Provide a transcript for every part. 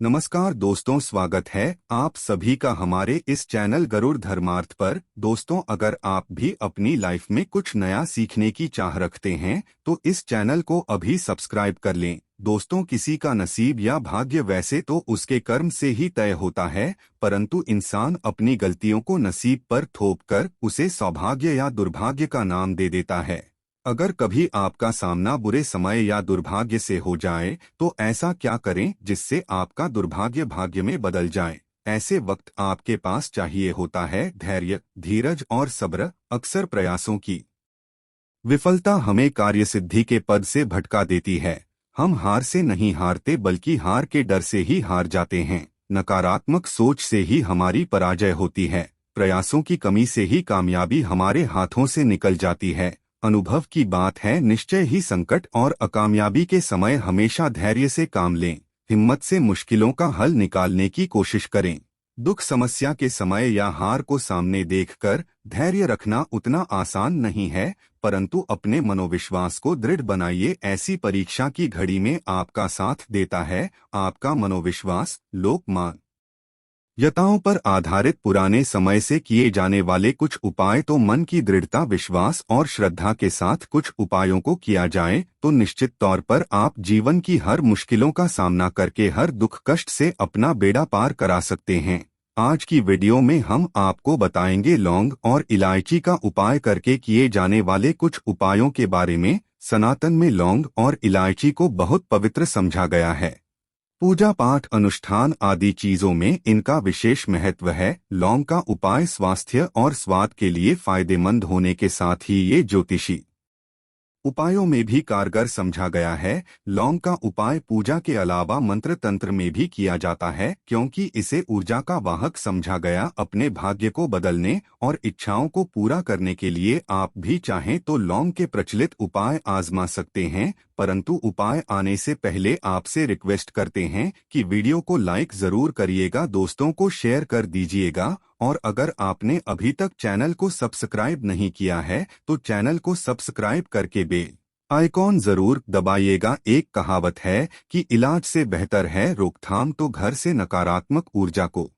नमस्कार दोस्तों, स्वागत है आप सभी का हमारे इस चैनल गरुड़ धर्मार्थ पर। दोस्तों, अगर आप भी अपनी लाइफ में कुछ नया सीखने की चाह रखते हैं तो इस चैनल को अभी सब्सक्राइब कर लें। दोस्तों, किसी का नसीब या भाग्य वैसे तो उसके कर्म से ही तय होता है, परंतु इंसान अपनी गलतियों को नसीब पर थोपकर उसे सौभाग्य या दुर्भाग्य का नाम दे देता है। अगर कभी आपका सामना बुरे समय या दुर्भाग्य से हो जाए तो ऐसा क्या करें जिससे आपका दुर्भाग्य भाग्य में बदल जाए। ऐसे वक्त आपके पास चाहिए होता है धैर्य, धीरज और सब्र। अक्सर प्रयासों की विफलता हमें कार्यसिद्धि के पद से भटका देती है। हम हार से नहीं हारते बल्कि हार के डर से ही हार जाते हैं। नकारात्मक सोच से ही हमारी पराजय होती है। प्रयासों की कमी से ही कामयाबी हमारे हाथों से निकल जाती है। अनुभव की बात है, निश्चय ही संकट और अकामयाबी के समय हमेशा धैर्य से काम लें। हिम्मत से मुश्किलों का हल निकालने की कोशिश करें। दुख समस्या के समय या हार को सामने देखकर धैर्य रखना उतना आसान नहीं है, परंतु अपने मनोविश्वास को दृढ़ बनाइए। ऐसी परीक्षा की घड़ी में आपका साथ देता है आपका मनोविश्वास। लोकमान यताओं पर आधारित पुराने समय से किए जाने वाले कुछ उपाय तो मन की दृढ़ता, विश्वास और श्रद्धा के साथ कुछ उपायों को किया जाए तो निश्चित तौर पर आप जीवन की हर मुश्किलों का सामना करके हर दुख कष्ट से अपना बेड़ा पार करा सकते हैं। आज की वीडियो में हम आपको बताएंगे लौंग और इलायची का उपाय करके किए जाने वाले कुछ उपायों के बारे में। सनातन में लौंग और इलायची को बहुत पवित्र समझा गया है। पूजा पाठ, अनुष्ठान आदि चीजों में इनका विशेष महत्व है। लौंग का उपाय स्वास्थ्य और स्वाद के लिए फायदेमंद होने के साथ ही ये ज्योतिषी उपायों में भी कारगर समझा गया है। लौंग का उपाय पूजा के अलावा मंत्र तंत्र में भी किया जाता है, क्योंकि इसे ऊर्जा का वाहक समझा गया। अपने भाग्य को बदलने और इच्छाओं को पूरा करने के लिए आप भी चाहें तो लौंग के प्रचलित उपाय आजमा सकते हैं, परंतु उपाय आने से पहले आपसे रिक्वेस्ट करते हैं कि वीडियो को लाइक जरूर करिएगा, दोस्तों को शेयर कर दीजिएगा और अगर आपने अभी तक चैनल को सब्सक्राइब नहीं किया है तो चैनल को सब्सक्राइब करके बेल आइकॉन जरूर दबाइएगा। एक कहावत है कि इलाज से बेहतर है रोकथाम, तो घर से नकारात्मक ऊर्जा को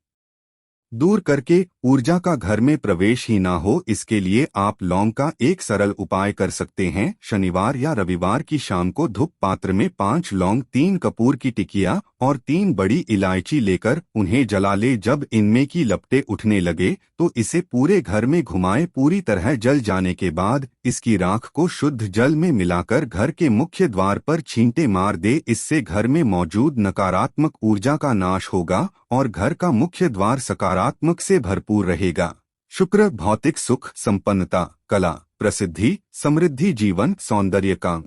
दूर करके ऊर्जा का घर में प्रवेश ही ना हो, इसके लिए आप लौंग का एक सरल उपाय कर सकते हैं। शनिवार या रविवार की शाम को धूप पात्र में 5 लौंग, 3 कपूर की टिकिया और 3 बड़ी इलायची लेकर उन्हें जला ले। जब इनमें की लपटें उठने लगे तो इसे पूरे घर में घुमाएं। पूरी तरह जल जाने के बाद इसकी राख को शुद्ध जल में मिलाकर घर के मुख्य द्वार पर छींटे मार दे। इससे घर में मौजूद नकारात्मक ऊर्जा का नाश होगा और घर का मुख्य द्वार सकारात्मक से भरपूर रहेगा। शुक्र भौतिक सुख, संपन्नता, कला, प्रसिद्धि, समृद्धि, जीवन, सौंदर्य, काम,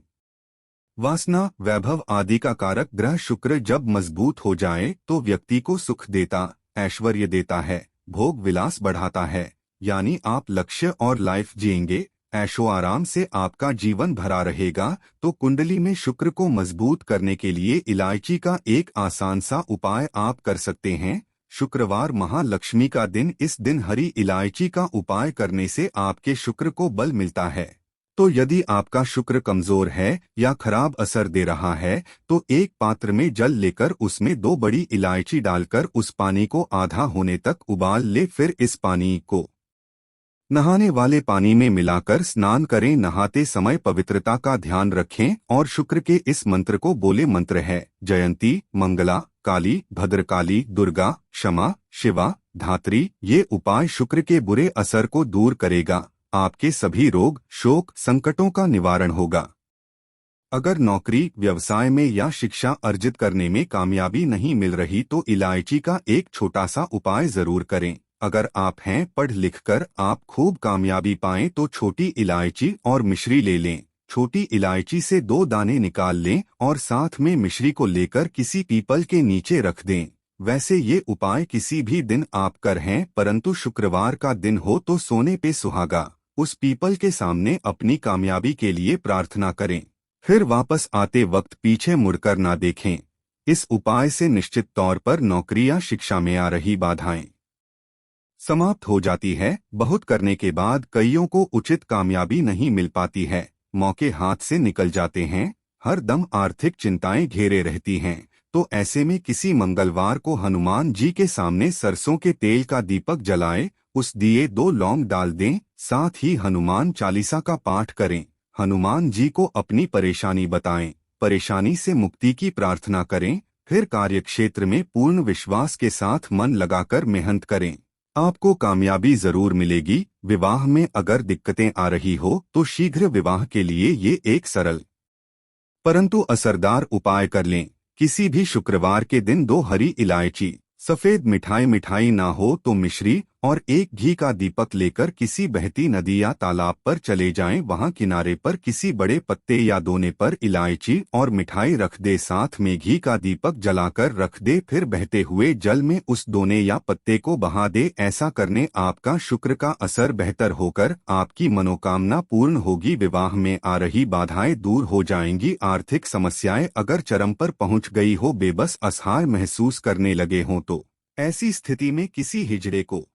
वासना, वैभव आदि का कारक ग्रह शुक्र जब मजबूत हो जाए तो व्यक्ति को सुख देता, ऐश्वर्य देता है, भोग विलास बढ़ाता है। यानी आप लक्ष्य और लाइफ जिएंगे, ऐशो आराम से आपका जीवन भरा रहेगा। तो कुंडली में शुक्र को मजबूत करने के लिए इलायची का एक आसान सा उपाय आप कर सकते हैं। शुक्रवार महालक्ष्मी का दिन, इस दिन हरी इलायची का उपाय करने से आपके शुक्र को बल मिलता है। तो यदि आपका शुक्र कमजोर है या खराब असर दे रहा है तो एक पात्र में जल लेकर उसमें 2 बड़ी इलायची डालकर उस पानी को आधा होने तक उबाल ले। फिर इस पानी को नहाने वाले पानी में मिलाकर स्नान करें। नहाते समय पवित्रता का ध्यान रखें और शुक्र के इस मंत्र को बोले। मंत्र है जयंती, मंगला, काली, भद्रकाली, दुर्गा, क्षमा, शिवा, धात्री। ये उपाय शुक्र के बुरे असर को दूर करेगा। आपके सभी रोग, शोक, संकटों का निवारण होगा। अगर नौकरी, व्यवसाय में या शिक्षा अर्जित करने में कामयाबी नहीं मिल रही तो इलायची का एक छोटा सा उपाय जरूर करें। अगर आप हैं पढ़ लिख कर आप खूब कामयाबी पाएं तो छोटी इलायची और मिश्री ले लें। छोटी इलायची से 2 दाने निकाल लें और साथ में मिश्री को लेकर किसी पीपल के नीचे रख दें। वैसे ये उपाय किसी भी दिन आप कर हैं, परंतु शुक्रवार का दिन हो तो सोने पे सुहागा। उस पीपल के सामने अपनी कामयाबी के लिए प्रार्थना करें। फिर वापस आते वक्त पीछे मुड़कर ना देखें। इस उपाय से निश्चित तौर पर नौकरी या शिक्षा में आ रही बाधाएं समाप्त हो जाती है। बहुत करने के बाद कईयों को उचित कामयाबी नहीं मिल पाती है, मौके हाथ से निकल जाते हैं। हर दम आर्थिक चिंताएं घेरे रहती हैं। तो ऐसे में किसी मंगलवार को हनुमान जी के सामने सरसों के तेल का दीपक जलाएं, उस दिए 2 लौंग डाल दें, साथ ही हनुमान चालीसा का पाठ करें। हनुमान जी को अपनी परेशानी बताएं, परेशानी से मुक्ति की प्रार्थना करें, फिर कार्यक्षेत्र में पूर्ण विश्वास के साथ मन लगाकर मेहनत करें। आपको कामयाबी जरूर मिलेगी। विवाह में अगर दिक्कतें आ रही हो तो शीघ्र विवाह के लिए ये एक सरल परंतु असरदार उपाय कर लें। किसी भी शुक्रवार के दिन 2 हरी इलायची, सफेद मिठाई ना हो तो मिश्री और 1 घी का दीपक लेकर किसी बहती नदी या तालाब पर चले जाएं। वहां किनारे पर किसी बड़े पत्ते या दोने पर इलायची और मिठाई रख दे, साथ में घी का दीपक जलाकर रख दे, फिर बहते हुए जल में उस दोने या पत्ते को बहा दे। ऐसा करने आपका शुक्र का असर बेहतर होकर आपकी मनोकामना पूर्ण होगी। विवाह में आ रही बाधाएं दूर हो जाएंगी। आर्थिक समस्याएं अगर चरम पर पहुंच गई हो, बेबस असहाय महसूस करने लगे हों तो ऐसी स्थिति में किसी हिजड़े को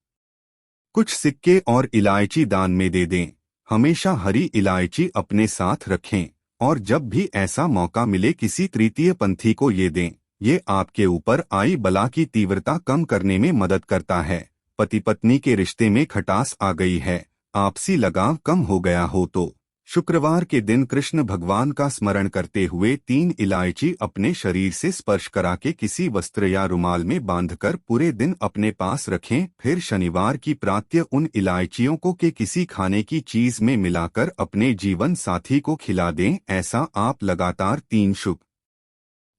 कुछ सिक्के और इलायची दान में दे दें। हमेशा हरी इलायची अपने साथ रखें और जब भी ऐसा मौका मिले किसी तृतीय पंथी को ये दें। ये आपके ऊपर आई बला की तीव्रता कम करने में मदद करता है। पति पत्नी के रिश्ते में खटास आ गई है, आपसी लगाव कम हो गया हो तो शुक्रवार के दिन कृष्ण भगवान का स्मरण करते हुए 3 इलायची अपने शरीर से स्पर्श करा के किसी वस्त्र या रुमाल में बांधकर पूरे दिन अपने पास रखें। फिर शनिवार की प्रातः उन इलायचियों को के किसी खाने की चीज में मिलाकर अपने जीवन साथी को खिला दें। ऐसा आप लगातार 3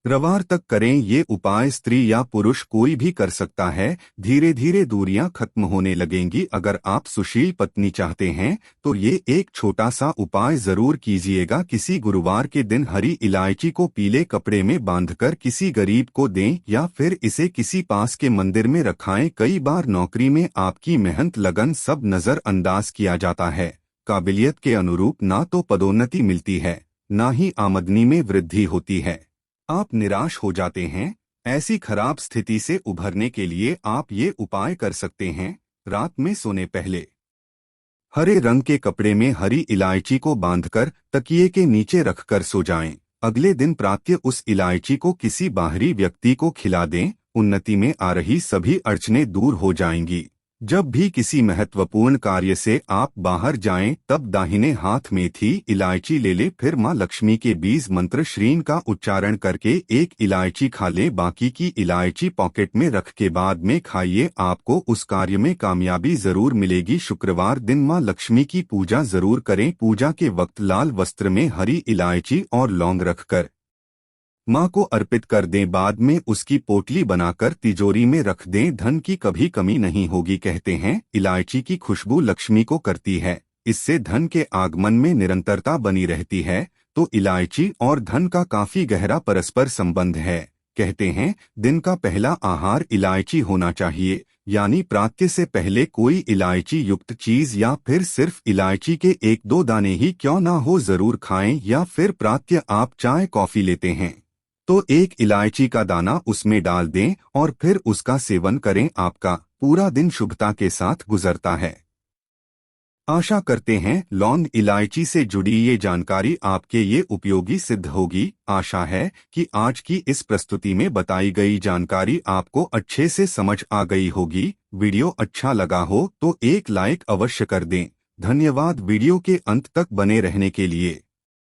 शुक्रवार तक करें। ये उपाय स्त्री या पुरुष कोई भी कर सकता है। धीरे धीरे दूरियां खत्म होने लगेंगी। अगर आप सुशील पत्नी चाहते हैं तो ये एक छोटा सा उपाय जरूर कीजिएगा। किसी गुरुवार के दिन हरी इलायची को पीले कपड़े में बांधकर किसी गरीब को दें या फिर इसे किसी पास के मंदिर में रखाएं। कई बार नौकरी में आपकी मेहनत लगन सब नजरअंदाज किया जाता है। काबिलियत के अनुरूप ना तो पदोन्नति मिलती है, ना ही आमदनी में वृद्धि होती है। आप निराश हो जाते हैं। ऐसी खराब स्थिति से उभरने के लिए आप ये उपाय कर सकते हैं। रात में सोने पहले हरे रंग के कपड़े में हरी इलायची को बांधकर तकिए के नीचे रखकर सो जाएं। अगले दिन प्रातः उस इलायची को किसी बाहरी व्यक्ति को खिला दें। उन्नति में आ रही सभी अड़चनें दूर हो जाएंगी। जब भी किसी महत्वपूर्ण कार्य से आप बाहर जाएं तब दाहिने हाथ में थी इलायची ले ले, फिर मां लक्ष्मी के बीज मंत्र श्रीन का उच्चारण करके 1 इलायची खा ले, बाकी की इलायची पॉकेट में रख के बाद में खाइए। आपको उस कार्य में कामयाबी जरूर मिलेगी। शुक्रवार दिन मां लक्ष्मी की पूजा जरूर करें। पूजा के वक्त लाल वस्त्र में हरी इलायची और लौंग रखकर मां को अर्पित कर दें। बाद में उसकी पोटली बनाकर तिजोरी में रख दें। धन की कभी कमी नहीं होगी। कहते हैं इलायची की खुशबू लक्ष्मी को करती है, इससे धन के आगमन में निरंतरता बनी रहती है। तो इलायची और धन का काफी गहरा परस्पर संबंध है। कहते हैं दिन का पहला आहार इलायची होना चाहिए, यानी प्रातः से पहले कोई इलायची युक्त चीज या फिर सिर्फ इलायची के 1-2 दाने ही क्यों ना हो जरूर खाएं। या फिर प्रातः आप चाय कॉफी लेते हैं तो 1 इलायची का दाना उसमें डाल दें और फिर उसका सेवन करें। आपका पूरा दिन शुभता के साथ गुजरता है। आशा करते हैं लौंग इलायची से जुड़ी ये जानकारी आपके ये उपयोगी सिद्ध होगी। आशा है कि आज की इस प्रस्तुति में बताई गई जानकारी आपको अच्छे से समझ आ गई होगी। वीडियो अच्छा लगा हो तो एक लाइक अवश्य कर दें। धन्यवाद वीडियो के अंत तक बने रहने के लिए।